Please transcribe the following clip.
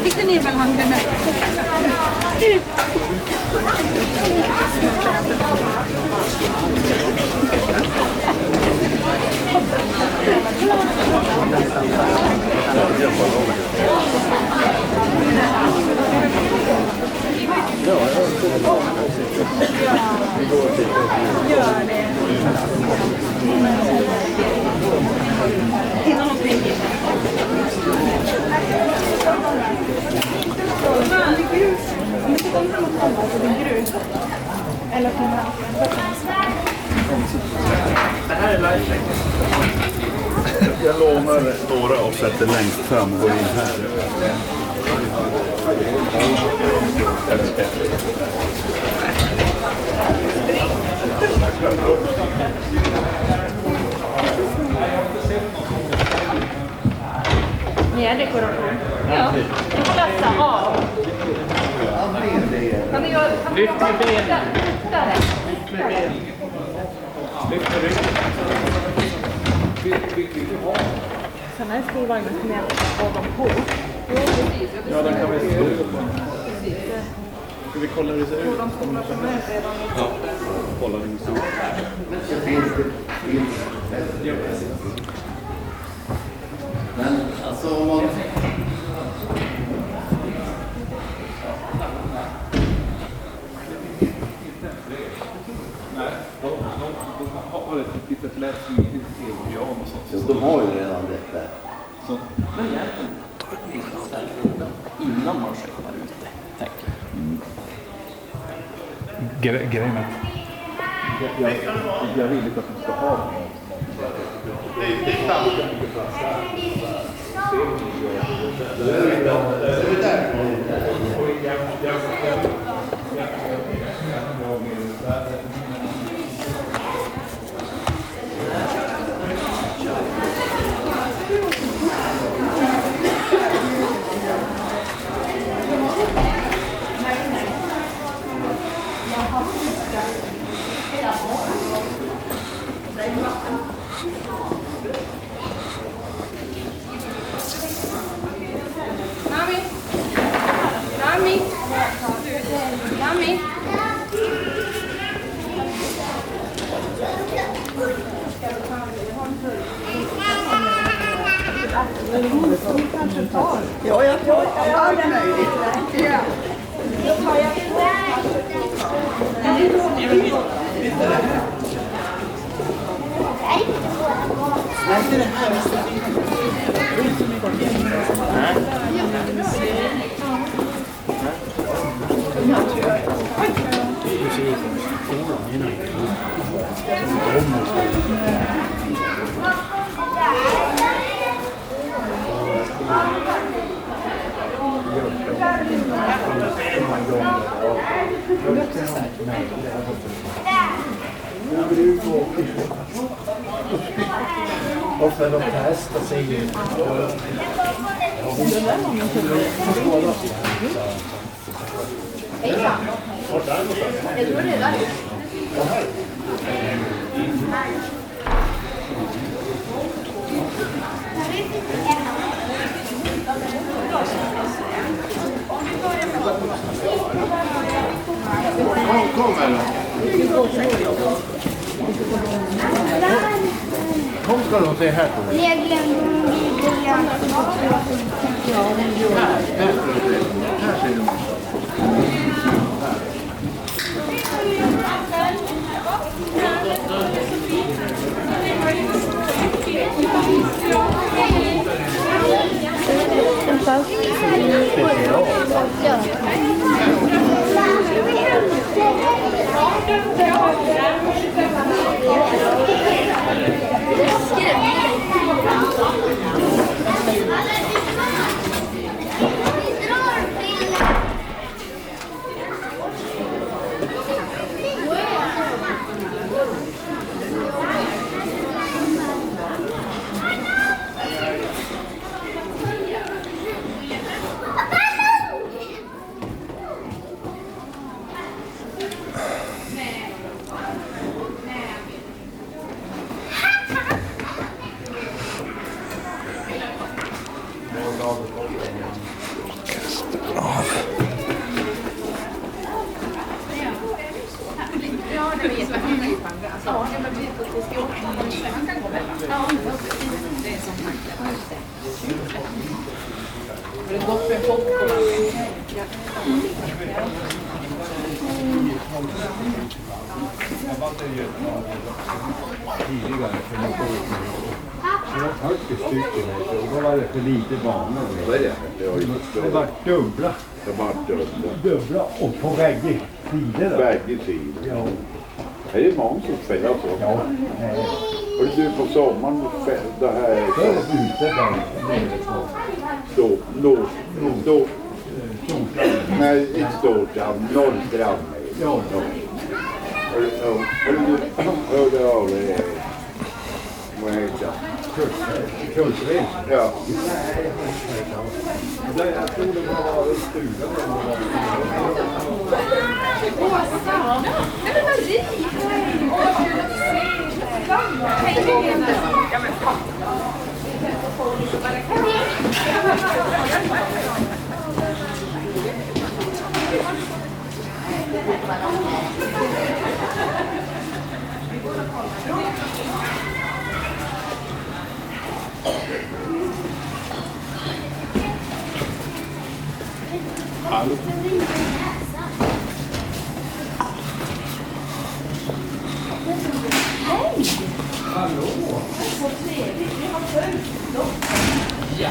Fick ni väl handen med? Gör det. Det här är live. Jag lånar några och sätter längst fram och går in här. Mer dekoration. Ja, jag får läsa av. Kan ni göra... Lyft med benen. Lyft med benen. Lyft med ryggen. Sen är skolvagnen som jag har dem på. Ja, den kan vi stå på. Ska vi kolla hur det ser ut? Ja, kolla hur det ser ut. Men alltså om man... De har ett litet lätt TV-program och sånt. Ja, de har ju redan det där. Så. Men egentligen innan man skickar ut det, tänker jag. Grejen är jag vill inte att de ska ha det. Mami. Ja, jag tror allt möjligt. Ja. Och för de testar sig ju. Hejsan. Jag tror det är där. Kom eller? Kom ska de se här på mig. Jag glömde min biljard. Här ser du. Tidigare för något år sedan. Det var 40 stycken och då var det för lite banor. Det var dubbla. Dubbla och på bägge sidor. Bägge sidor. Ja. Är det många som spelar så? Ja. Och du på sommaren det här Så är det ute där nere på nej, inte Storstrand, Norrstrand. Ja. Hörde av det. Vad heter det? Kulturell. Ja. Jag tror det var en stuga. Hallå. Ja,